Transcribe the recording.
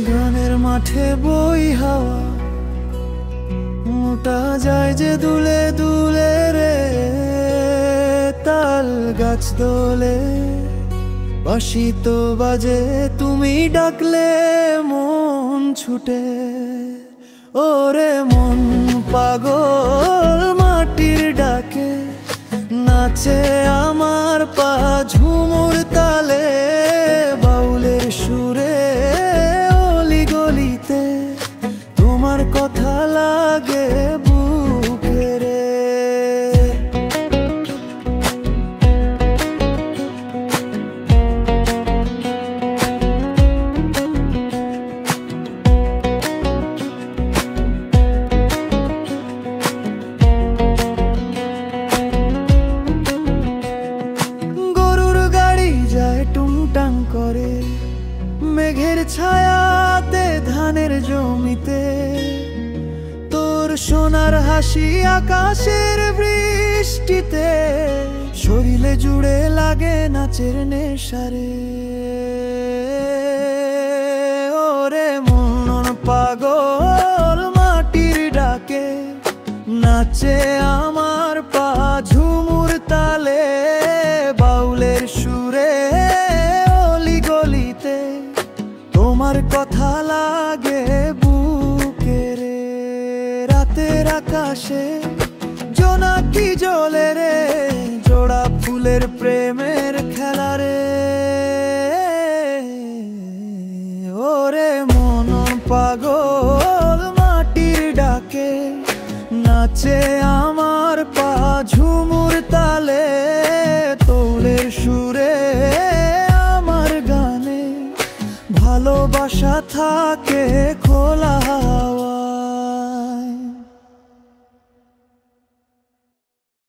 গানের মাঠে বই হাওয়া মোটা যায় যে দুলে দুলে রে, তাল গাছ দোলে বাঁশি তো বাজে তুমি ডাকলে মন ছুটে। ওরে মন পাগল মাটির ডাকে নাচে আমার পা ঝুমুর তালে, বাউলের সুরে অলি গলিতে তোমার কথা লাগে বুকে রে। করে মেঘের ছায়াতে ধানের জমিতে, তোর সোনার হাসি আকাশের বৃষ্টিতে, শরীরে জুড়ে লাগে নাচের নেশারে। ওরে মন পাগল মাটির ডাকে নাচে আমার পা ঝুমুর তালে, বাউলের সুরে তোমার কথা লাগে বুকে রে। রাতের আকাশে জোনাকি জ্বলে রে, জোড়া ফুলের প্রেমের খেলা রে। ওরে মন পাগল মাটির ডাকে নাচে আমার পা ঝুমুর তালে, তোলের সুরে আমার গানে ভালোবাসা থাকে খোলা হাওয়া।